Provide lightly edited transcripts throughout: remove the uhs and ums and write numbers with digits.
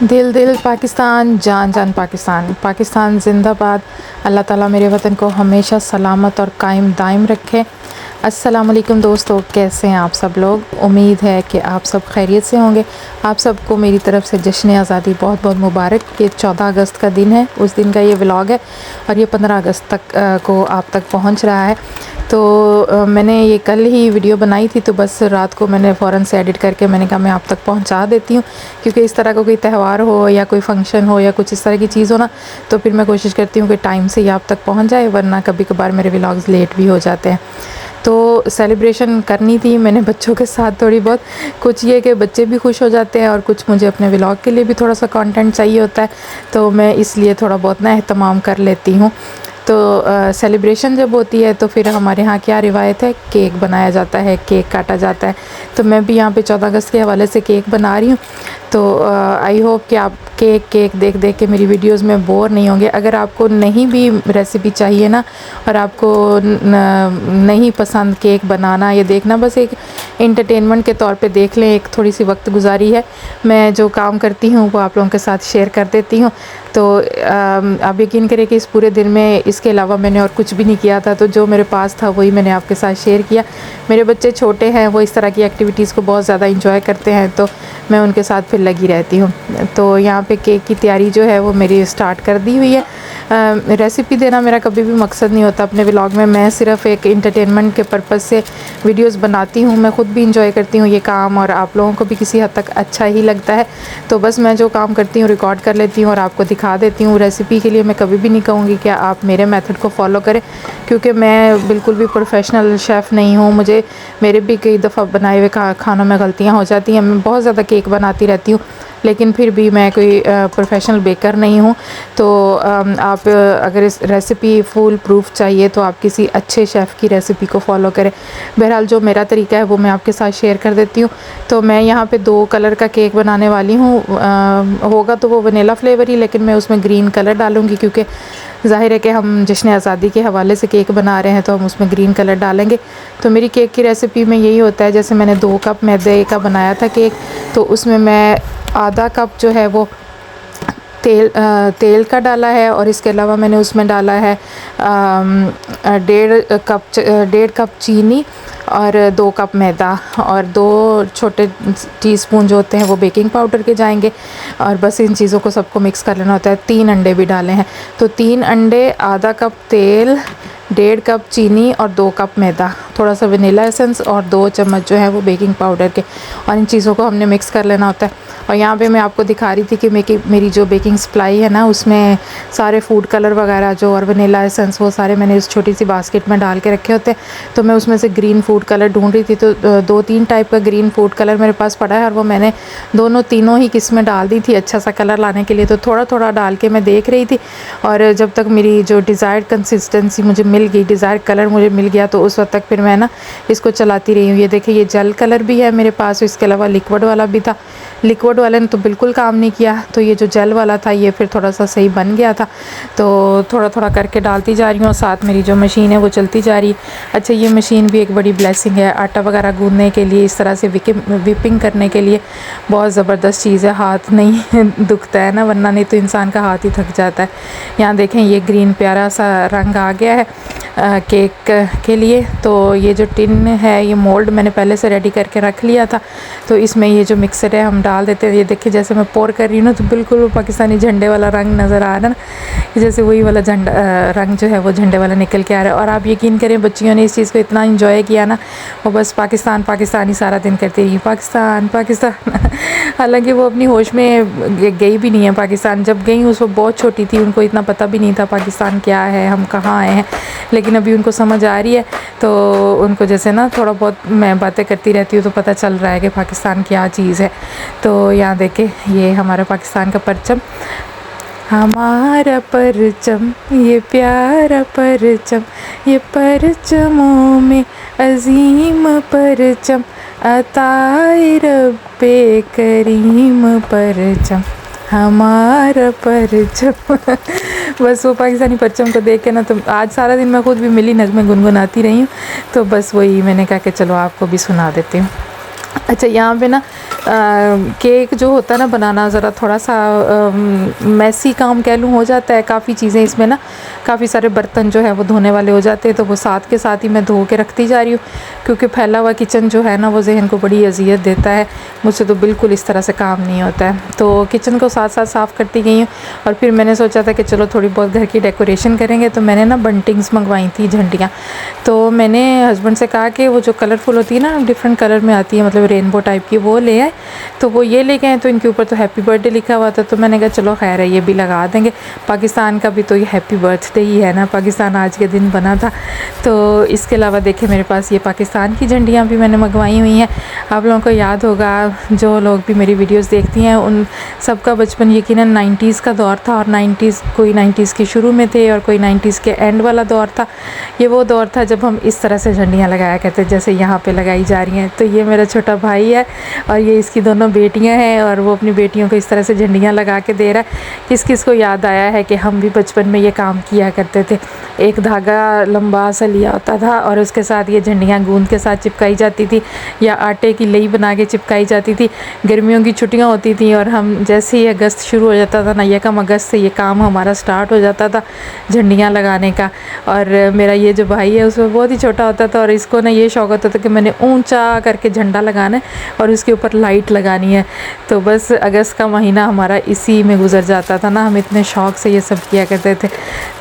दिल दिल पाकिस्तान, जान जान पाकिस्तान, पाकिस्तान जिंदाबाद। अल्लाह ताला मेरे वतन को हमेशा सलामत और कायम दायम रखे। अस्सलाम वालेकुम दोस्तों, कैसे हैं आप सब लोग। उम्मीद है कि आप सब खैरियत से होंगे। आप सबको मेरी तरफ़ से जश्न आज़ादी बहुत बहुत मुबारक। ये 14 अगस्त का दिन है, उस दिन का ये व्लॉग है और ये 15 अगस्त तक को आप तक पहुंच रहा है। तो मैंने ये कल ही वीडियो बनाई थी, तो बस रात को मैंने फ़ौरन से एडिट करके मैंने कहा मैं आप तक पहुंचा देती हूँ, क्योंकि इस तरह का कोई त्यौहार हो या कोई फंक्शन हो या कुछ इस तरह की चीज़ हो ना, तो फिर मैं कोशिश करती हूँ कि टाइम से ये आप तक पहुँच जाए, वरना कभी कभार मेरे व्लॉग्स लेट भी हो जाते हैं। तो सेलिब्रेशन करनी थी मैंने बच्चों के साथ थोड़ी बहुत। कुछ ये कि बच्चे भी खुश हो जाते हैं और कुछ मुझे अपने व्लॉग के लिए भी थोड़ा सा कंटेंट चाहिए होता है, तो मैं इसलिए थोड़ा बहुत ना एहतमाम कर लेती हूँ। तो सेलिब्रेशन जब होती है तो फिर हमारे यहाँ क्या रिवायत है, केक बनाया जाता है, केक काटा जाता है। तो मैं भी यहाँ पे 14 अगस्त के हवाले से केक बना रही हूँ। तो आई होप कि आप केक देख देख के मेरी वीडियोस में बोर नहीं होंगे। अगर आपको नहीं भी रेसिपी चाहिए ना, और आपको नहीं पसंद केक बनाना या देखना, बस एक एंटरटेनमेंट के तौर पे देख लें, एक थोड़ी सी वक्त गुजारी है। मैं जो काम करती हूँ वो आप लोगों के साथ शेयर कर देती हूँ। तो आप यकीन करें कि इस पूरे दिन में इसके अलावा मैंने और कुछ भी नहीं किया था, तो जो मेरे पास था वही मैंने आपके साथ शेयर किया। मेरे बच्चे छोटे हैं, वो इस तरह की एक्टिविटीज़ को बहुत ज़्यादा इंजॉय करते हैं, तो मैं उनके साथ फिर लगी रहती हूँ। तो यहाँ पे केक की तैयारी जो है वो मेरी स्टार्ट कर दी हुई है। रेसिपी देना मेरा कभी भी मकसद नहीं होता अपने व्लॉग में। मैं सिर्फ एक एंटरटेनमेंट के पर्पज़ से वीडियोस बनाती हूँ। मैं ख़ुद भी इंजॉय करती हूँ ये काम, और आप लोगों को भी किसी हद तक अच्छा ही लगता है। तो बस मैं जो काम करती हूँ रिकॉर्ड कर लेती हूँ और आपको दिखा देती हूँ। रेसिपी के लिए मैं कभी भी नहीं कहूँगी कि आप मेरे मेथड को फॉलो करें, क्योंकि मैं बिल्कुल भी प्रोफेशनल शेफ़ नहीं हूँ। मेरे भी कई दफ़ा बनाए हुए खानों में गलतियाँ हो जाती हैं। मैं बहुत ज़्यादा केक बनाती रहती हूँ, लेकिन फिर भी मैं कोई प्रोफेशनल बेकर नहीं हूँ। तो आप अगर इस रेसिपी फुल प्रूफ चाहिए तो आप किसी अच्छे शेफ़ की रेसिपी को फॉलो करें। बहरहाल जो मेरा तरीका है वो मैं आपके साथ शेयर कर देती हूँ। तो मैं यहाँ पे 2 कलर का केक बनाने वाली हूँ। होगा तो वो वनीला फ्लेवर ही, लेकिन मैं उसमें ग्रीन कलर डालूँगी, क्योंकि ज़ाहिर है कि हम जश्न आज़ादी के हवाले से केक बना रहे हैं, तो हम उसमें ग्रीन कलर डालेंगे। तो मेरी केक की रेसिपी में यही होता है, जैसे मैंने 2 कप मैदे का बनाया था केक, तो उसमें मैं आधा कप जो है वो तेल का डाला है, और इसके अलावा मैंने उसमें डाला है 1.5 कप चीनी और 2 कप मैदा, और 2 छोटे टीस्पून जो होते हैं वो बेकिंग पाउडर के जाएंगे। और बस इन चीज़ों को सबको मिक्स कर लेना होता है। 3 अंडे भी डाले हैं, तो 3 अंडे, आधा कप तेल, 1.5 कप चीनी और 2 कप मैदा, थोड़ा सा वनीला एसेंस और 2 चम्मच जो है वो बेकिंग पाउडर के, और इन चीज़ों को हमने मिक्स कर लेना होता है। और यहाँ पे मैं आपको दिखा रही थी कि मेरी जो बेकिंग सप्लाई है ना, उसमें सारे फूड कलर वगैरह जो और वनीला एसेंस वो सारे मैंने इस छोटी सी बास्केट में डाल के रखे होते हैं। तो मैं उसमें से ग्रीन फूड कलर ढूंढ रही थी, तो 2-3 टाइप का ग्रीन फूड कलर मेरे पास पड़ा है, और वो मैंने तीनों ही किस्में डाल दी थी अच्छा सा कलर लाने के लिए। तो थोड़ा थोड़ा डाल के मैं देख रही थी, और जब तक मेरी जो डिज़ायर्ड कंसिस्टेंसी मुझे मिल गई, डिज़ायर्ड कलर मुझे मिल गया, तो उस वक्त तक फिर मैं ना इसको चलाती रही हूँ। ये देखिए, ये जेल कलर भी है मेरे पास, इसके अलावा लिक्विड वाला भी था। लिक्विड वाले ने तो बिल्कुल काम नहीं किया, तो ये जो जेल वाला था ये फिर थोड़ा सा सही बन गया था। तो थोड़ा थोड़ा करके डालती जा रही हूँ, साथ मेरी जो मशीन है वो चलती जा रही है। अच्छा, ये मशीन भी एक बड़ी ब्लेसिंग है। आटा वगैरह गूंदने के लिए, इस तरह से विपिंग करने के लिए बहुत ज़बरदस्त चीज़ है। हाथ नहीं दुखता है ना, वरना नहीं तो इंसान का हाथ ही थक जाता है। यहाँ देखें, ये ग्रीन प्यारा सा रंग आ गया है केक के लिए। तो ये जो टिन है, ये मोल्ड मैंने पहले से रेडी करके रख लिया था। तो इसमें ये जो मिक्सर है हम डाल देते हैं। ये देखिए, जैसे मैं पोर कर रही हूँ ना, तो बिल्कुल वो पाकिस्तानी झंडे वाला रंग नज़र आ रहा है ना, जैसे वही वाला झंडा रंग जो है वो झंडे वाला निकल के आ रहा है। और आप यकीन करें, बच्चियों ने इस चीज़ को इतना इंजॉय किया ना, वो बस पाकिस्तान पाकिस्तान ही सारा दिन करती रही, पाकिस्तान पाकिस्तान। हालांकि वो अपनी होश में गई भी नहीं है पाकिस्तान। जब गई उस वक्त बहुत छोटी थी, उनको इतना पता भी नहीं था पाकिस्तान क्या है, हम कहाँ आए हैं, लेकिन अभी उनको समझ आ रही है। तो उनको जैसे ना थोड़ा बहुत मैं बातें करती रहती हूँ तो पता चल रहा है कि पाकिस्तान क्या चीज़ है। तो यहाँ देखें, ये हमारा पाकिस्तान का परचम, हमारा परचम, ये प्यारा परचम, ये परचमों में अजीम परचम, अताए रब्बे करीम परचम, हमारा परचम। बस वो पाकिस्तानी परचम को देख के ना, तो आज सारा दिन मैं खुद भी मिली नगमे गुनगुनाती रही हूँ। तो बस वही मैंने कहा कि चलो आपको भी सुना देती हूँ। अच्छा, यहाँ पे ना केक जो होता है ना बनाना ज़रा थोड़ा सा मैसी काम कह लूँ हो जाता है। काफ़ी चीज़ें इसमें ना, काफ़ी सारे बर्तन जो है वो धोने वाले हो जाते हैं, तो वो साथ के साथ ही मैं धो के रखती जा रही हूँ, क्योंकि फैला हुआ किचन जो है ना वो जहन को बड़ी अजियत देता है। मुझसे तो बिल्कुल इस तरह से काम नहीं होता है। तो किचन को साथ साथ साफ़ करती गई हूँ। और फिर मैंने सोचा था कि चलो थोड़ी बहुत घर की डेकोरेशन करेंगे, तो मैंने ना बंटिंग्स मंगवाई थी, झंडियाँ। तो मैंने हस्बैंड से कहा कि वो जो कलरफुल होती है ना, डिफरेंट कलर में आती है, मतलब रेनबो टाइप की, वो ले आए। तो वो ये ले गए, तो इनके ऊपर तो हैप्पी बर्थडे लिखा हुआ था, तो मैंने कहा चलो खैर है, ये भी लगा देंगे। पाकिस्तान का भी तो ये हैप्पी बर्थडे ही है ना, पाकिस्तान आज के दिन बना था। तो इसके अलावा देखें मेरे पास ये पाकिस्तान की झंडियाँ भी मैंने मंगवाई हुई हैं। आप लोगों को याद होगा, जो लोग भी मेरी वीडियोस देखती हैं उन सबका बचपन यकीनन 90s का दौर था, और 90s कोई 90s के शुरू में थे और कोई 90s के एंड वाला दौर था। ये वो दौर था जब हम इस तरह से झंडियाँ लगाया करते, जैसे यहाँ पे लगाई जा रही हैं। तो ये मेरा छोटा भाई है और ये इसकी दोनों बेटियां हैं, और वो अपनी बेटियों को इस तरह से झंडियाँ लगा के दे रहा है। किस किस को याद आया है कि हम भी बचपन में ये काम किया करते थे। एक धागा लंबा सा लिया होता था और उसके साथ ये झंडियाँ गूंद के साथ चिपकाई जाती थी, या आटे की लई बना के चिपकाई जाती थी। गर्मियों की छुट्टियाँ होती थी और हम जैसे ही अगस्त शुरू हो जाता था ना, यकम अगस्त से ये काम हमारा स्टार्ट हो जाता था झंडियाँ लगाने का। और मेरा ये जो भाई है उसमें बहुत ही छोटा होता था, और इसको ना ये शौक़ होता था कि मैंने ऊंचा करके झंडा लगाना है और उसके ऊपर लाइट लगानी है। तो बस अगस्त का महीना हमारा इसी में गुजर जाता था ना, हम इतने शौक़ से ये सब किया करते थे।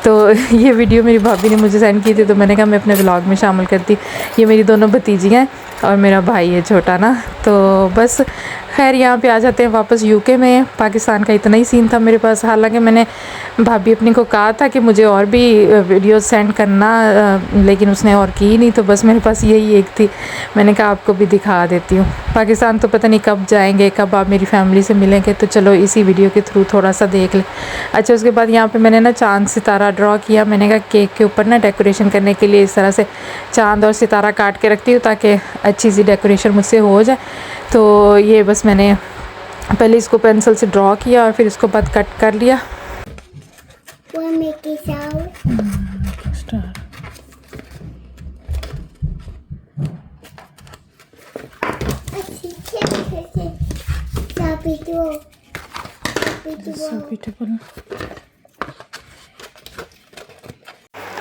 तो ये वीडियो मेरी भाभी ने मुझे सेंड की थी, तो मैंने कहा मैं अपने व्लॉग में शामिल करती। ये मेरी दोनों भतीजियाँ हैं और मेरा भाई है छोटा ना। तो बस खैर यहाँ पे आ जाते हैं वापस यूके में। पाकिस्तान का इतना ही सीन था मेरे पास। हालांकि मैंने भाभी अपनी को कहा था कि मुझे और भी वीडियो सेंड करना, लेकिन उसने और की नहीं, तो बस मेरे पास यही एक थी। मैंने कहा आपको भी दिखा देती हूँ। पाकिस्तान तो पता नहीं कब जाएंगे, कब आप मेरी फैमिली से मिलेंगे, तो चलो इसी वीडियो के थ्रू थोड़ा सा देख लें। अच्छा, उसके बाद यहाँ पर मैंने ना चाँद सितारा ड्रॉ किया। मैंने कहा केक के ऊपर ना डेकोरेशन करने के लिए इस तरह से चाँद और सितारा काट के रखती हूँ, ताकि अच्छी सी डेकोरेशन मुझसे हो जाए। तो ये बस मैंने पहले इसको पेंसिल से ड्रॉ किया और फिर इसको बाद कट कर लिया।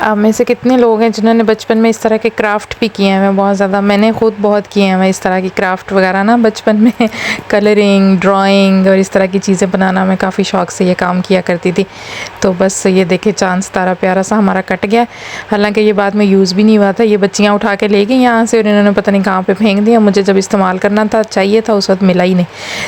आप में से कितने लोग हैं जिन्होंने बचपन में इस तरह के क्राफ्ट भी किए हैं? बहुत ज़्यादा, मैंने ख़ुद बहुत किए हैं इस तरह की क्राफ्ट वगैरह ना बचपन में। कलरिंग, ड्राइंग और इस तरह की चीज़ें बनाना मैं काफ़ी शौक़ से ये काम किया करती थी। तो बस ये देखे चाँद सितारा प्यारा सा हमारा कट गया। हालांकि ये बाद में यूज़ भी नहीं हुआ था। ये बच्चियाँ उठा के ले गई यहाँ से और इन्होंने पता नहीं कहाँ पर फेंक दिया। मुझे जब इस्तेमाल करना था, चाहिए था, उस वक्त मिला ही नहीं।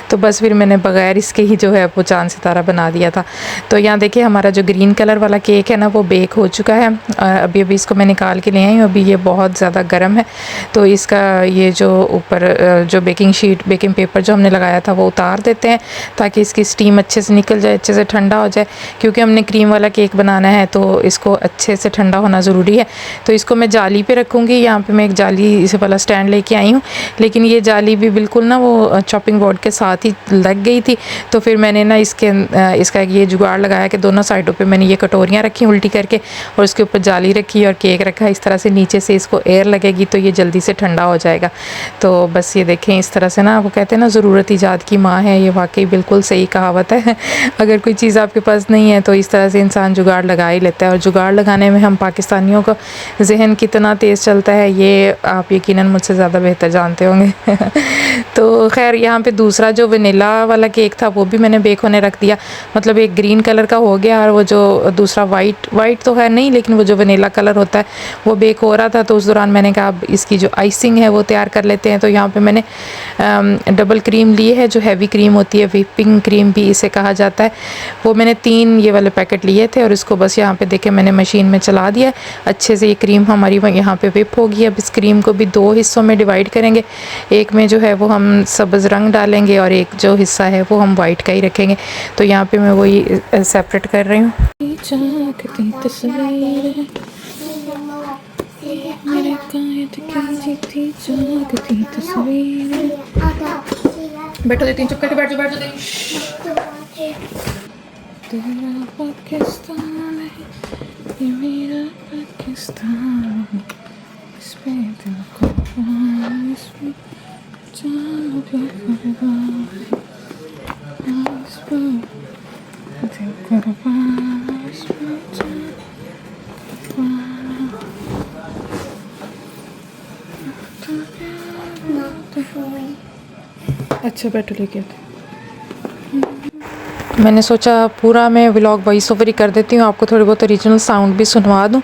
तो बस फिर मैंने बग़ैर इसके ही जो है वो चाँद सितारा बना दिया था। तो यहाँ देखिए हमारा जो ग्रीन कलर वाला केक है ना, वो बेक हो चुका है। अभी इसको मैं निकाल के ले आई हूँ। अभी ये बहुत ज़्यादा गर्म है, तो इसका ये जो ऊपर जो बेकिंग शीट, बेकिंग पेपर जो हमने लगाया था वो उतार देते हैं, ताकि इसकी स्टीम अच्छे से निकल जाए, अच्छे से ठंडा हो जाए। क्योंकि हमने क्रीम वाला केक बनाना है तो इसको अच्छे से ठंडा होना ज़रूरी है। तो इसको मैं जाली पे रखूँगी। यहाँ पे मैं एक जाली से वाला स्टैंड लेके आई हूँ, लेकिन ये जाली भी बिल्कुल ना वो चॉपिंग बोर्ड के साथ ही लग गई थी। तो फिर मैंने ना इसका ये जुगाड़ लगाया कि दोनों साइडों पे मैंने ये कटोरियाँ रखी उल्टी करके, और उसके ऊपर जाली रखी और केक रखा। इस तरह से नीचे से इसको एयर लगेगी तो ये जल्दी से ठंडा हो जाएगा। तो बस ये देखें इस तरह से ना, वो कहते हैं ना ज़रूरत ईजाद की माँ है, ये वाकई बिल्कुल सही कहावत है। अगर कोई चीज़ आपके पास नहीं है तो इस तरह से इंसान जुगाड़ लगा ही लेता है। और जुगाड़ लगाने में हम पाकिस्तानियों का जहन कितना तेज़ चलता है ये आप यकीनन मुझसे ज़्यादा बेहतर जानते होंगे। तो खैर यहाँ पे दूसरा जो वनीला वाला केक था वो भी मैंने बेक होने रख दिया। मतलब एक ग्रीन कलर का हो गया और वो जो दूसरा वाइट तो है नहीं, लेकिन वो जो वनीला कलर होता है वो बेक हो रहा था। तो उस दौरान मैंने कहा अब इसकी जो आइसिंग है वो तैयार कर लेते हैं। तो यहाँ पे मैंने डबल क्रीम ली है, जो हैवी क्रीम होती है, व्हिपिंग क्रीम भी इसे कहा जाता है। वो मैंने 3 ये वाले पैकेट लिए थे और इसको बस यहाँ पे देखे मैंने मशीन में चला दिया। अच्छे से ये क्रीम हमारी यहाँ पे व्हिप होगी। अब इस क्रीम को भी 2 हिस्सों में डिवाइड करेंगे। एक में जो है वो हम सब्ज़ रंग डालेंगे और एक जो हिस्सा है वो हम वाइट का ही रखेंगे। तो यहाँ पे मैं वही सेपरेट कर रही हूँ। बैठो, देती हूँ, चुप करके बैठ जाओ, तेरा पाकिस्तान है ये मेरा पाकिस्तान, इस पे दिल को इसमें अच्छा बैठो लेके आते। मैंने सोचा पूरा मैं व्लॉग वॉइस ओवर ही कर देती हूँ, आपको थोड़ी बहुत ओरिजिनल साउंड भी सुनवा दूँ।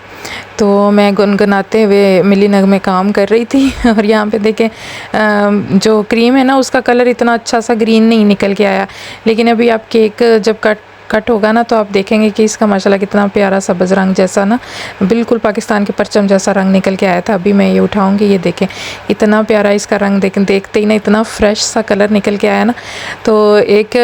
तो मैं गुनगुनाते हुए मिली नग में काम कर रही थी और यहाँ पे देखें जो क्रीम है ना उसका कलर इतना अच्छा सा ग्रीन नहीं निकल के आया, लेकिन अभी आप केक जब कट होगा ना तो आप देखेंगे कि इसका माशाल्लाह कितना प्यारा सब्ज़ रंग जैसा ना बिल्कुल पाकिस्तान के परचम जैसा रंग निकल के आया था। अभी मैं ये उठाऊंगी, ये देखें इतना प्यारा इसका रंग, देखें देखते ही ना इतना फ्रेश सा कलर निकल के आया ना। तो एक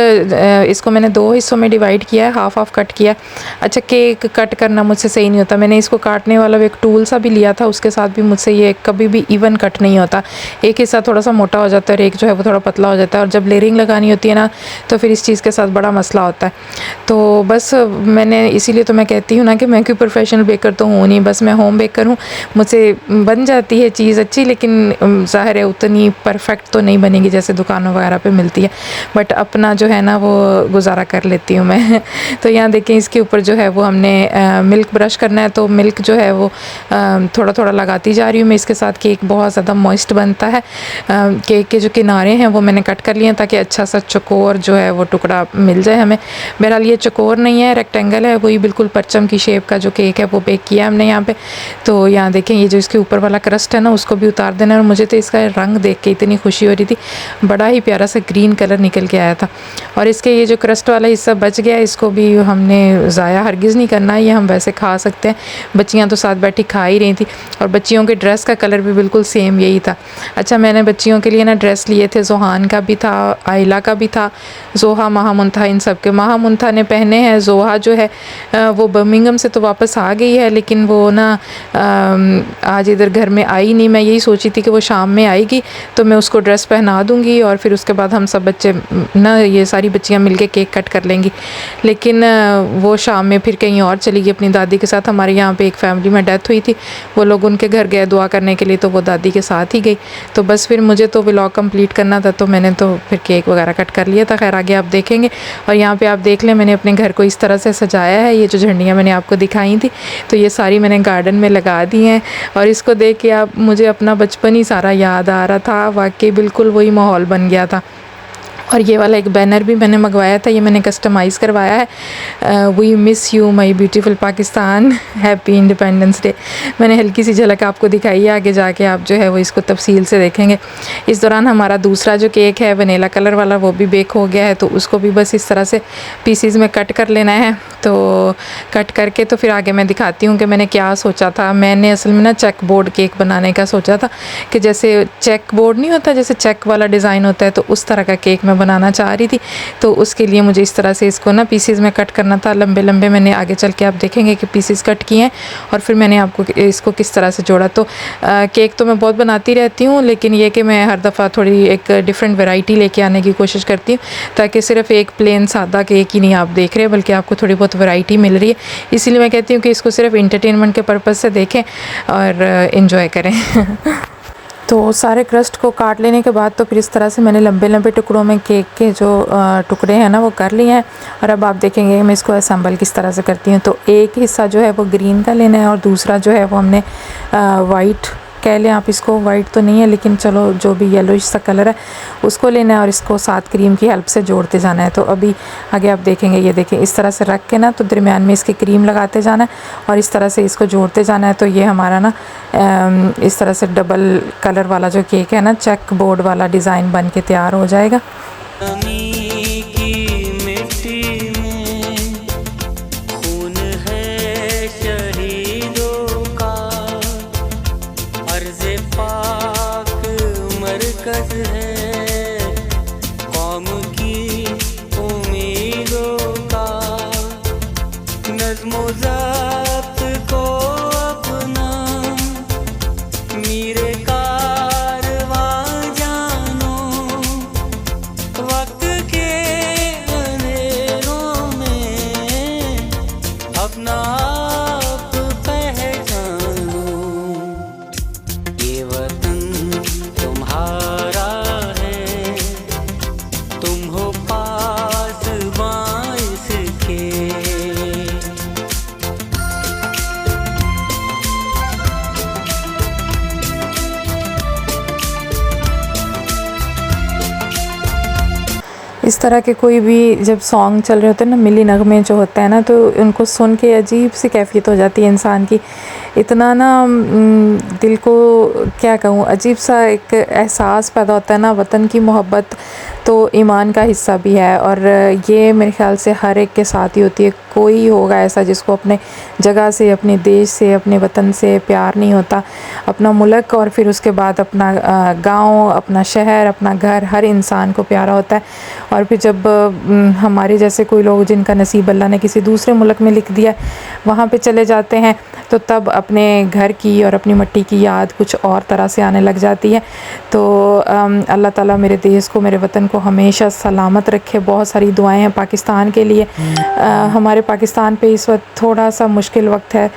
इसको मैंने 2 हिस्सों में डिवाइड किया है, हाफ हाफ कट किया है। अच्छा केक कट करना मुझसे सही नहीं होता, मैंने इसको काटने वाला एक टूल सा भी लिया था, उसके साथ भी मुझसे ये कभी भी इवन कट नहीं होता। एक हिस्सा थोड़ा सा मोटा हो जाता है और एक जो है वो थोड़ा पतला हो जाता है, और जब लेयरिंग लगानी होती है ना तो फिर इस चीज़ के साथ बड़ा मसला होता है। तो बस मैंने इसीलिए तो मैं कहती हूँ ना कि मैं कोई प्रोफेशनल बेकर तो हूँ नहीं, बस मैं होम बेकर हूँ। मुझसे बन जाती है चीज़ अच्छी, लेकिन ज़ाहिर है उतनी परफेक्ट तो नहीं बनेगी जैसे दुकानों वगैरह पे मिलती है, बट अपना जो है ना वो गुजारा कर लेती हूँ मैं। तो यहाँ देखें इसके ऊपर जो है वो हमने मिल्क ब्रश करना है, तो मिल्क जो है वो थोड़ा थोड़ा लगाती जा रही हूँ मैं। इसके साथ केक बहुत ज़्यादा मॉइस्ट बनता है। केक के जो किनारे हैं वो मैंने कट कर लिए हैं ताकि अच्छा सा चौकोर जो है वो टुकड़ा मिल जाए हमें। बहरहाल ये चौकोर नहीं है, रेक्टेंगल है, वही बिल्कुल परचम की शेप का जो केक है वो बेक किया है हमने यहाँ पे। तो यहाँ देखें ये जो इसके ऊपर वाला क्रस्ट है ना उसको भी उतार देना है, और मुझे तो इसका रंग देख के इतनी खुशी हो रही थी, बड़ा ही प्यारा सा ग्रीन कलर निकल के आया था। और इसके ये जो क्रस्ट वाला हिस्सा बच गया इसको भी हमने ज़ाया हरगिज़ नहीं करना है, ये हम वैसे खा सकते हैं। बच्चियाँ तो साथ बैठी खा ही रही थी, और बच्चियों के ड्रेस का कलर भी बिल्कुल सेम यही था। अच्छा मैंने बच्चियों के लिए ना ड्रेस लिए थे, जोहान का भी था, आयला का भी था, जोहा महामुंथा इन सब के। महामुंथा ने पहने हैं, जोहा जो है वो बर्मिंघम से तो वापस आ गई है, लेकिन वो ना आज इधर घर में आई नहीं। मैं यही सोची थी कि वो शाम में आएगी तो मैं उसको ड्रेस पहना दूंगी और फिर उसके बाद हम सब बच्चे ना ये सारी बच्चियां मिलके केक कट कर लेंगी, लेकिन वो शाम में फिर कहीं और चली गई अपनी दादी के साथ। हमारे यहाँ पे एक फैमिली में डेथ हुई थी, वो लोग उनके घर गए दुआ करने के लिए, तो वो दादी के साथ ही गई। तो बस फिर मुझे तो व्लॉग कंप्लीट करना था, तो मैंने तो फिर केक वगैरह कट कर लिया था। खैर आगे आप देखेंगे। और यहाँ पे आप देख लें मैंने अपने घर को इस तरह से सजाया है। ये जो झंडियाँ मैंने आपको दिखाई थी तो ये सारी मैंने गार्डन में लगा दी हैं, और इसको देख के आप मुझे अपना बचपन ही सारा याद आ रहा था। वाकई बिल्कुल वही माहौल बन गया था। और ये वाला एक बैनर भी मैंने मंगवाया था, ये मैंने कस्टमाइज़ करवाया है, we miss you my beautiful Pakistan, happy independence day. मैंने हल्की सी झलक आपको दिखाई है, आगे जाके आप जो है वो इसको तफसील से देखेंगे। इस दौरान हमारा दूसरा जो केक है वनीला कलर वाला वो भी बेक हो गया है, तो उसको भी बस इस तरह से पीसीज में कट कर लेना है। तो कट करके तो फिर आगे मैं दिखाती हूँ कि मैंने क्या सोचा था। मैंने असल में ना चेक बोर्ड केक बनाने का सोचा था, कि जैसे चेक बोर्ड नहीं होता, जैसे चेक वाला डिज़ाइन होता है, तो उस तरह का केक मैं बनाना चाह रही थी। तो उसके लिए मुझे इस तरह से इसको ना पीसेस में कट करना था, लंबे लंबे। मैंने आगे चल के आप देखेंगे कि पीसेस कट किए हैं, और फिर मैंने आपको इसको किस तरह से जोड़ा। तो केक तो मैं बहुत बनाती रहती हूँ, लेकिन ये कि मैं हर दफ़ा थोड़ी एक डिफरेंट वैरायटी लेके आने की कोशिश करती हूँ, ताकि सिर्फ एक प्लेन सादा केक ही नहीं आप देख रहे, बल्कि आपको थोड़ी बहुत वैरायटी मिल रही है। इसीलिए मैं कहती हूँ कि इसको सिर्फ इंटरटेनमेंट के पर्पज़ से देखें और इन्जॉय करें। तो सारे क्रस्ट को काट लेने के बाद तो फिर इस तरह से मैंने लंबे लंबे टुकड़ों में केक के जो टुकड़े हैं ना वो कर लिए हैं। और अब आप देखेंगे मैं इसको असेंबल किस तरह से करती हूँ। तो एक हिस्सा जो है वो ग्रीन का लेना है, और दूसरा जो है वो हमने वाइट कह लें आप इसको, वाइट तो नहीं है लेकिन चलो जो भी येलोइश सा कलर है उसको लेना है, और इसको साथ क्रीम की हेल्प से जोड़ते जाना है। तो अभी आगे आप देखेंगे, ये देखें इस तरह से रख के ना तो दरमियान में इसकी क्रीम लगाते जाना है, और इस तरह से इसको जोड़ते जाना है। तो ये हमारा ना इस तरह से डबल कलर वाला जो केक है ना, चेक बोर्ड वाला डिज़ाइन बन के तैयार हो जाएगा। इस तरह के कोई भी जब सॉन्ग चल रहे होते हैं ना, मिली नगमे जो होते हैं ना, तो उनको सुन के अजीब सी कैफियत हो जाती है इंसान की। इतना ना दिल को क्या कहूँ, अजीब सा एक एहसास पैदा होता है ना। वतन की मोहब्बत तो ईमान का हिस्सा भी है, और ये मेरे ख़्याल से हर एक के साथ ही होती है। कोई होगा ऐसा जिसको अपने जगह से, अपने देश से, अपने वतन से प्यार नहीं होता। अपना मुल्क और फिर उसके बाद अपना गांव, अपना शहर, अपना घर, हर इंसान को प्यारा होता है। और फिर जब हमारे जैसे कोई लोग जिनका नसीब अल्लाह ने किसी दूसरे मुल्क में लिख दिया, वहाँ पे चले जाते हैं, तो तब अपने घर की और अपनी मिट्टी की याद कुछ और तरह से आने लग जाती है। तो अल्लाह ताला मेरे देश को, मेरे वतन को हमेशा सलामत रखे। बहुत सारी दुआएं हैं पाकिस्तान के लिए। हमारे पाकिस्तान पे इस वक्त थोड़ा सा मुश्किल वक्त है।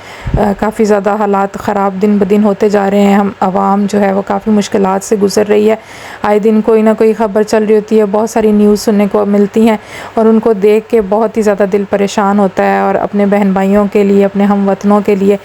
काफ़ी ज़्यादा हालात ख़राब दिन ब दिन होते जा रहे हैं। हम आवाम जो है वो काफ़ी मुश्किलात से गुज़र रही है। आए दिन कोई ना कोई ख़बर चल रही होती है, बहुत सारी न्यूज़ सुनने को मिलती हैं, और उनको देख के बहुत ही ज़्यादा दिल परेशान होता है। और अपने बहन भाइयों के लिए, अपने हम वतनों के लिए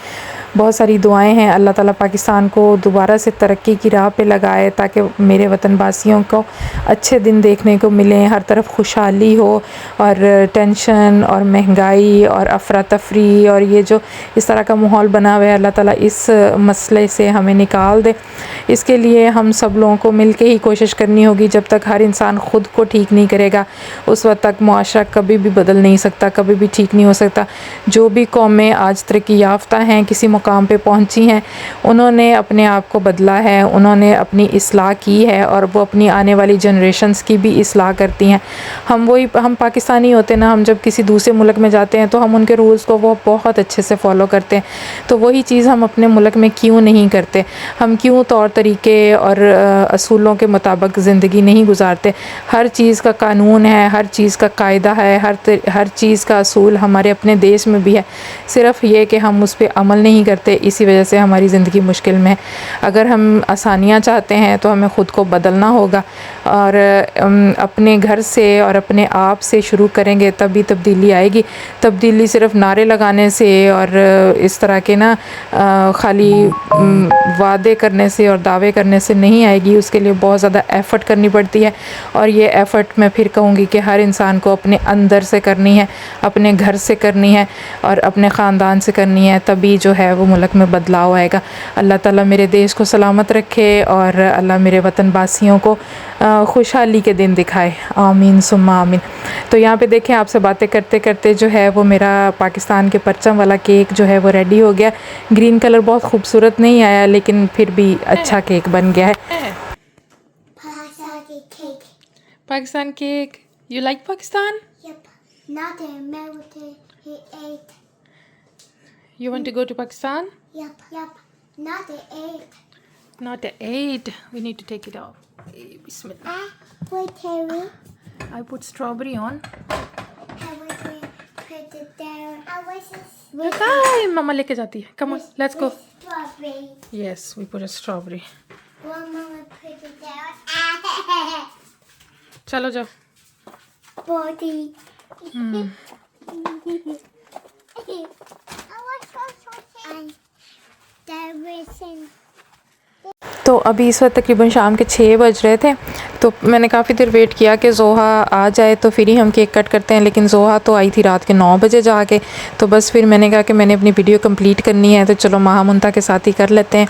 बहुत सारी दुआएं हैं। अल्लाह ताला पाकिस्तान को दोबारा से तरक्की की राह पे लगाए, ताकि मेरे वतन वासियों को अच्छे दिन देखने को मिलें, हर तरफ खुशहाली हो, और टेंशन और महंगाई और अफरा तफरी और ये जो इस तरह का माहौल बना हुआ है, अल्लाह ताला इस मसले से हमें निकाल दे। इसके लिए हम सब लोगों को मिल के ही कोशिश करनी होगी। जब तक हर इंसान ख़ुद को ठीक नहीं करेगा, उस वक्त तक मुआशरा कभी भी बदल नहीं सकता, कभी भी ठीक नहीं हो सकता। जो भी कौमें आज तरक्की याफ्ता हैं, किसी मुकाम पे पहुंची हैं, उन्होंने अपने आप को बदला है, उन्होंने अपनी इस्लाह की है, और वो अपनी आने वाली जनरेशन्स की भी इस्लाह करती हैं। हम पाकिस्तानी होते ना, हम जब किसी दूसरे मुल्क में जाते हैं तो हम उनके रूल्स को वो बहुत अच्छे से फ़ॉलो करते हैं। तो वही चीज़ हम अपने मुल्क में क्यों नहीं करते? हम क्यों तौर तरीके और असूलों के मुताबिक ज़िंदगी नहीं गुजारते? हर चीज़ का कानून है, हर चीज़ का कायदा है, हर चीज़ का असूल हमारे अपने देश में भी है। सिर्फ़ ये कि हम उस पर अमल नहीं करते, इसी वजह से हमारी ज़िंदगी मुश्किल में है। अगर हम आसानियाँ चाहते हैं तो हमें ख़ुद को बदलना होगा, और अपने घर से और अपने आप से शुरू करेंगे तभी तब्दीली आएगी। तब्दीली सिर्फ़ नारे लगाने से और इस तरह के ना खाली वादे करने से और दावे करने से नहीं आएगी। उसके लिए बहुत ज़्यादा एफ़र्ट करनी पड़ती है, और ये एफ़र्ट मैं फिर कहूँगी कि हर इंसान को अपने अंदर से करनी है, अपने घर से करनी है, और अपने ख़ानदान से करनी है। तभी जो है वो मुल्क में बदलाव आएगा। अल्लाह ताला मेरे देश को सलामत रखे, और अल्लाह मेरे वतन वासियों को खुशहाली के दिन दिखाए। आमीन सुम्मा आमीन। तो यहाँ पे देखें, आपसे बातें करते करते जो है वो मेरा पाकिस्तान के परचम वाला केक जो है वो रेडी हो गया। ग्रीन कलर बहुत खूबसूरत नहीं आया, लेकिन फिर भी अच्छा केक बन गया है। Pakistan cake. You like Pakistan? Yep. Not America. He ate. You want to go to Pakistan? Yep. Not ate. Not at 8. We need to take it off. Bismillah. Wait, Harry. I put strawberry on. I was put it down. I was Hi, Mama लेके जाती है. Come on, let's go. strawberry. Yes, we put a strawberry. One mama put it down. चलो जाओ. Body. I was so Davidson. तो अभी इस वक्त तकरीबन शाम के 6 बज रहे थे, तो मैंने काफ़ी देर वेट किया कि जोहा आ जाए तो फिर ही हम केक कट करते हैं। लेकिन जोहा तो आई थी रात के 9 बजे जाके, तो बस फिर मैंने कहा कि मैंने अपनी वीडियो कंप्लीट करनी है, तो चलो महामुंता के साथ ही कर लेते हैं।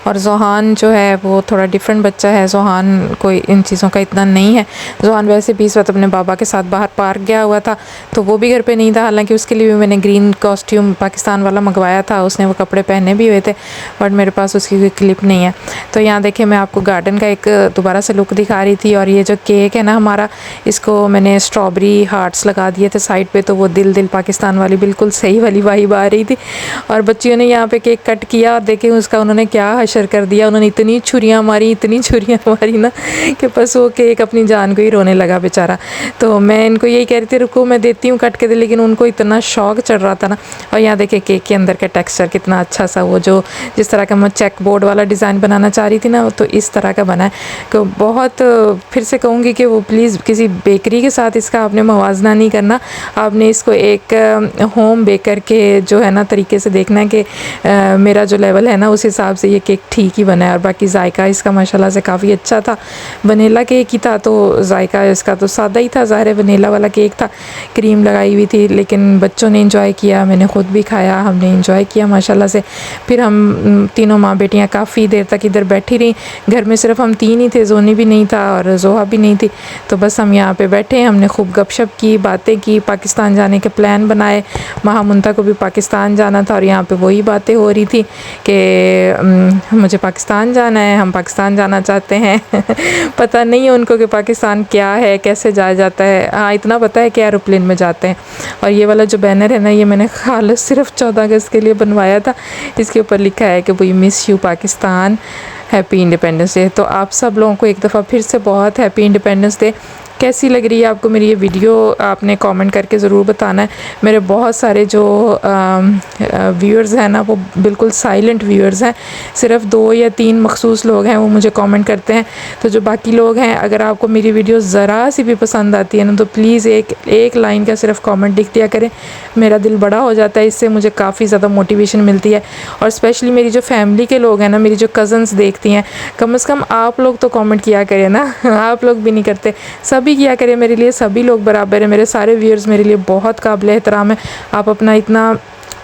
और जोहान जो है वो थोड़ा डिफरेंट बच्चा है, जोहान कोई इन चीज़ों का इतना नहीं है। जोहान वैसे भी इस वक्त अपने बाबा के साथ बाहर पार्क गया हुआ था, तो वो भी घर पर नहीं था। हालाँकि उसके लिए भी मैंने ग्रीन कॉस्ट्यूम पाकिस्तान वाला मंगवाया था, उसने वो कपड़े पहने भी हुए थे, बट मेरे पास उसकी कोई क्लिप नहीं है। तो यहाँ देखिए, मैं आपको गार्डन का एक दोबारा से लुक दिखा रही थी। और ये जो केक है ना हमारा, इसको मैंने स्ट्रॉबेरी हार्ट्स लगा दिए थे साइड पे, तो वो दिल पाकिस्तान वाली बिल्कुल सही वाली वाइब आ रही थी। और बच्चियों ने यहाँ पे केक कट किया, और देखें उसका उन्होंने क्या हशर कर दिया। उन्होंने इतनी छुरियाँ मारी ना कि बस वो केक अपनी जान को ही रोने लगा बेचारा। तो मैं इनको यही कह रही थी, रुको मैं देती हूँ कट के दे, लेकिन उनको इतना शौक चढ़ रहा था ना। और यहाँ देखें केक के अंदर का टेक्स्चर कितना अच्छा सा, वो जो जिस तरह का मैं चेक बोर्ड वाला डिज़ाइन बनाना चाह रही रही थी ना, तो इस तरह का बना है कि बहुत, फिर से कहूँगी कि वो प्लीज़ किसी बेकरी के साथ इसका आपने मवाजना नहीं करना। आपने इसको एक होम बेकर के जो है ना तरीके से देखना है कि मेरा जो लेवल है ना उस हिसाब से ये केक ठीक ही बना है। और बाकी जायका इसका माशाल्लाह से काफ़ी अच्छा था। वनीला केक ही था तो जायका इसका तो सादा ही था, ज़ाहिर है वनीला वाला केक था, क्रीम लगाई हुई थी, लेकिन बच्चों ने इंजॉय किया, मैंने ख़ुद भी खाया, हमने इंजॉय किया माशाल्लाह से। फिर हम तीनों माँ बेटियाँ काफ़ी देर तक इधर बैठी रहीं। घर में सिर्फ हम 3 ही थे, जोनी भी नहीं था और जोहा भी नहीं थी, तो बस हम यहाँ पे बैठे, हमने खूब गपशप की, बातें की, पाकिस्तान जाने के प्लान बनाए। महामुंता को भी पाकिस्तान जाना था और यहाँ पे वही बातें हो रही थी कि मुझे पाकिस्तान जाना है, हम पाकिस्तान जाना चाहते हैं। पता नहीं है उनको कि पाकिस्तान क्या है, कैसे जाया जाता है। हाँ, इतना पता है कि एरोप्लेन में जाते हैं। और ये वाला जो बैनर है ना, ये मैंने खाली सिर्फ 14 अगस्त के लिए बनवाया था। इसके ऊपर लिखा है कि we miss you Pakistan, happy independence day. तो आप सब लोगों को एक दफ़ा फिर से बहुत हैप्पी इंडिपेंडेंस डे। कैसी लग रही है आपको मेरी ये वीडियो, आपने कमेंट करके ज़रूर बताना है। मेरे बहुत सारे जो व्यूअर्स हैं ना, वो बिल्कुल साइलेंट व्यूअर्स हैं, सिर्फ 2 या 3 मखसूस लोग हैं वो मुझे कमेंट करते हैं। तो जो बाकी लोग हैं, अगर आपको मेरी वीडियो ज़रा सी भी पसंद आती है ना, तो प्लीज़ एक लाइन का सिर्फ कमेंट लिख दिया करें, मेरा दिल बड़ा हो जाता है, इससे मुझे काफ़ी ज़्यादा मोटिवेशन मिलती है। और स्पेशली मेरी जो फैमिली के लोग हैं ना, मेरी जो कज़न्स देखती हैं, कम से कम आप लोग तो कमेंट किया करें ना। आप लोग भी नहीं करते, सभी किया करें मेरे लिए, सभी लोग बराबर है। मेरे सारे व्यूअर्स मेरे लिए बहुत काबिल एहतराम है। आप अपना इतना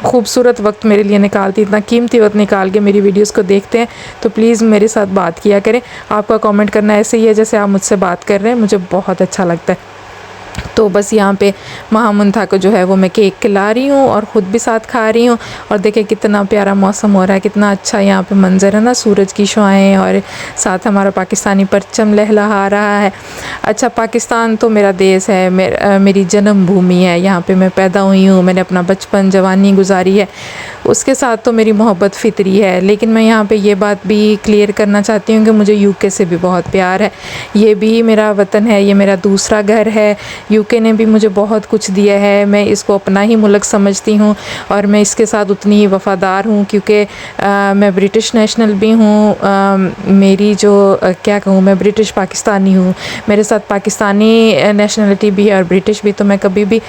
खूबसूरत वक्त मेरे लिए निकालती, इतना कीमती वक्त निकाल के मेरी वीडियोस को देखते हैं, तो प्लीज़ मेरे साथ बात किया करें। आपका कमेंट करना ऐसे ही है जैसे आप मुझसे बात कर रहे हैं, मुझे बहुत अच्छा लगता है। तो बस यहाँ पे महामुंथा को जो है वो मैं केक खिला रही हूँ और ख़ुद भी साथ खा रही हूँ। और देखें कितना प्यारा मौसम हो रहा है, कितना अच्छा यहाँ पे मंज़र है ना, सूरज की शुआएं और साथ हमारा पाकिस्तानी परचम लहलहा रहा है। अच्छा, पाकिस्तान तो मेरा देश है, मेरी जन्मभूमि है, यहाँ पे मैं पैदा हुई हूँ, मैंने अपना बचपन जवानी गुजारी है, उसके साथ तो मेरी मोहब्बत फ़ितरी है। लेकिन मैं यहाँ पे ये बात भी क्लियर करना चाहती हूँ कि मुझे यूके से भी बहुत प्यार है। ये भी मेरा वतन है, ये मेरा दूसरा घर है। यूके ने भी मुझे बहुत कुछ दिया है, मैं इसको अपना ही मुल्क समझती हूँ और मैं इसके साथ उतनी ही वफ़ादार हूँ, क्योंकि मैं ब्रिटिश नेशनल भी हूँ। मेरी जो क्या कहूँ, मैं ब्रिटिश पाकिस्तानी हूँ, मेरे साथ पाकिस्तानी नेशनलिटी भी है और ब्रिटिश भी। तो मैं कभी भी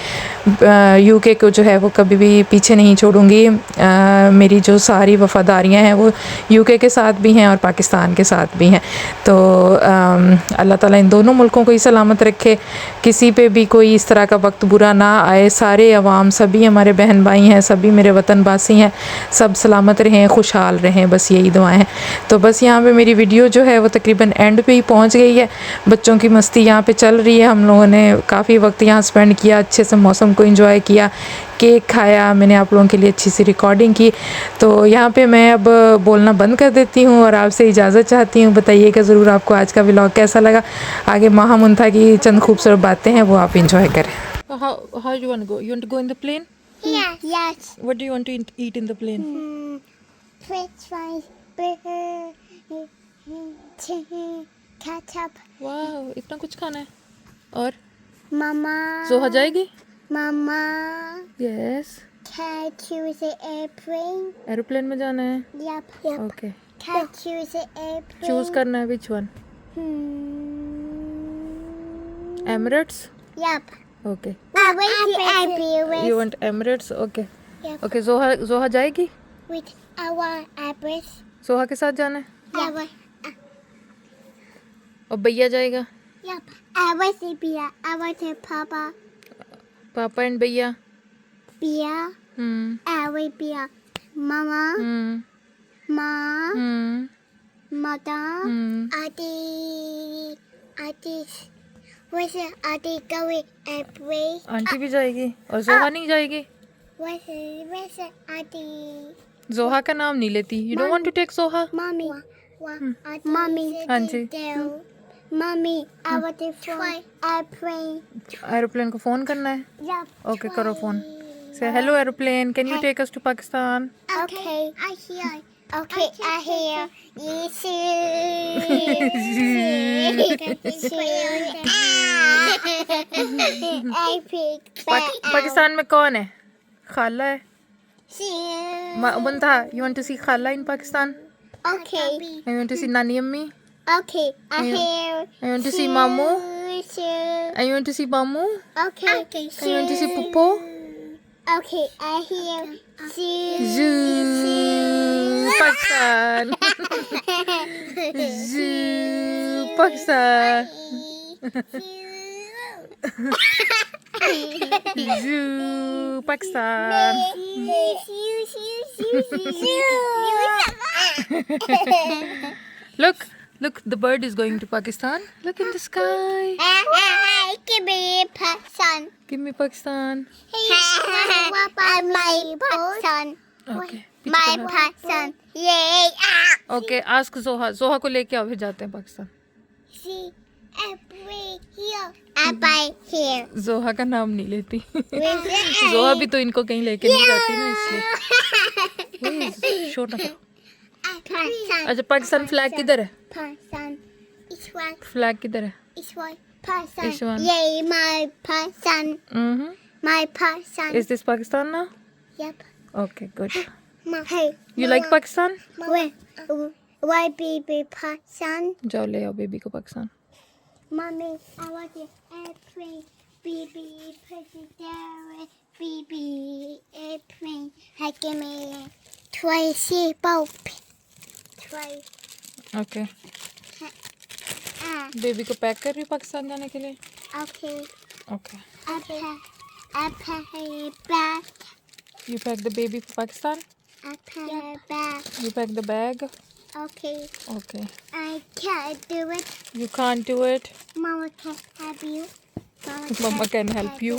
यूके को जो है वो कभी भी पीछे नहीं छोड़ूंगी। मेरी जो सारी वफ़ादारियाँ हैं वो यूके के साथ भी हैं और पाकिस्तान के साथ भी हैं। तो अल्लाह ताला इन दोनों मुल्कों को ही सलामत रखे, किसी पे भी कोई इस तरह का वक्त बुरा ना आए। सारे अवाम, सभी हमारे बहन भाई हैं, सभी मेरे वतनवासी हैं, सब सलामत रहें, खुशहाल रहें, बस यही दुआएं हैं। तो बस यहाँ पे मेरी वीडियो जो है वो तकरीबन एंड पे ही पहुँच गई है। बच्चों की मस्ती यहाँ पे चल रही है, हम लोगों ने काफ़ी वक्त यहाँ स्पेंड किया, अच्छे से मौसम को एंजॉय किया, केक खाया, मैंने आप लोगों के लिए अच्छी सी रिकॉर्डिंग की। तो यहाँ पे मैं अब बोलना बंद कर देती हूँ और आपसे इजाज़त चाहती हूँ। बताइएगा ज़रूर आपको आज का व्लॉग कैसा लगा। आगे महामुंथा की चंद खूबसूरत बातें हैं, वो आप इंजॉय करें। How you want to go? You want to go in the plane? Yes. Yes. What do you want to eat in the plane? French fries, burger, chicken, ketchup. वाह, इतना कुछ खाना है। और Mama. जोहा जाएगी? Mama. Yes. Can I choose an airplane? Aeroplane में जाना है? Yep. Yep. Okay, Can I choose an airplane? Choose करना है which one? Emirates? Yep. Okay, I went to Emirates. You want Emirates? Okay Yep. Okay. जोहा जाएगी? With our Emirates. जोहा के साथ जाना है? Yep. और भैया जाएगा? Yep. I went to Bia. I went to Papa. पापा एंड भैया? Bia. I went Bia. Mama. Mom. Mother. Auntie. Auntie. Where's the auntie going Emirates? Aunty भी जाएगी और जोहा नहीं जाएगी? Where's the auntie? जोहा का नाम नहीं लेती। You don't want to take Zoha? Mommy. Mommy. हाँ जी। Mommy, I want to fly airplane. Aeroplane को फ़ोन करना है? Yep. ओके, करो फ़ोन। Say hello aeroplane, can you take us to Pakistan? Okay. I hear. Okay, I hear. You I pick Pakistan में कौन है? खाला है? Munta, you want to see खाला in Pakistan? Okay. I want to see Nani Ammi. Okay. I hear. I want to see Mamu. Shoo. I want to see Mamu. Okay. Okay. I want to see Popo. Okay. I hear. Shoo. Zoo Pakistan. Zoo Pakistan. Zoo Pakistan. Look, look, the bird is going to Pakistan. Look in the sky. Give me son. Give me Pakistan. My son. Okay. My person. Yay. Okay, ask Zoha. Zoha को लेके आओ फिर जाते हैं Pakistan. See every here. By here. जोहा का नाम नहीं लेती. जोहा भी तो इनको कहीं लेके नहीं जाती ना इसलिए. छोटा. Person. अच्छा पाकिस्तान फ्लैग किधर है? Person. It's one. फ्लैग किधर है? It's one. Person. It's one. Yay, my person. My person. Is this Pakistan now? Yep. Okay, good. Hey. You like Pakistan? Why baby person? जाओ ले आओ बेबी को Pakistan. Mommy, I want the airplane. Baby, president. Baby, airplane. Hey, give me twice both. Twice. Okay. Baby को pack कर रही हूँ पाकिस्तान जाने के लिए. Okay. Okay. I pay back. You pack the baby for Pakistan. I pay back. You pack the bag. Okay. Okay. I can't do it. You can't do it. Mama can help you. Mama can help you.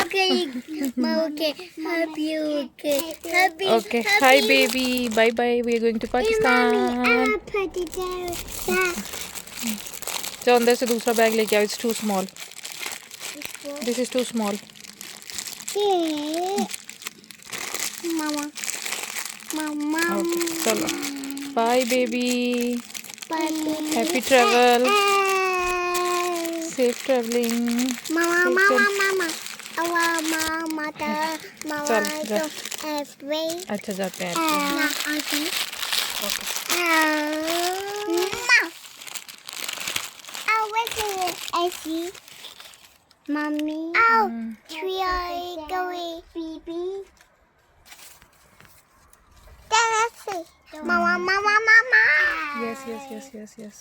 Okay. Mama can help you. Okay. Help you. Okay. Hi baby. Bye bye. We are going to Pakistan. I'll put it down. जो अंदर से दूसरा bag लेके आओ. It's too small. This is too small. Yeah. Mama. Mama. Okay. चलो. Bye baby. Baby. Happy travel. Safe traveling. Mama, Safe mama, journey. mama. Mama, चल, जा. every. अच्छा जाते हैं. I see. Mommy. Oh, we are going. Baby. That's it. Mama, mama, mama. Yes, yes, yes, yes, yes.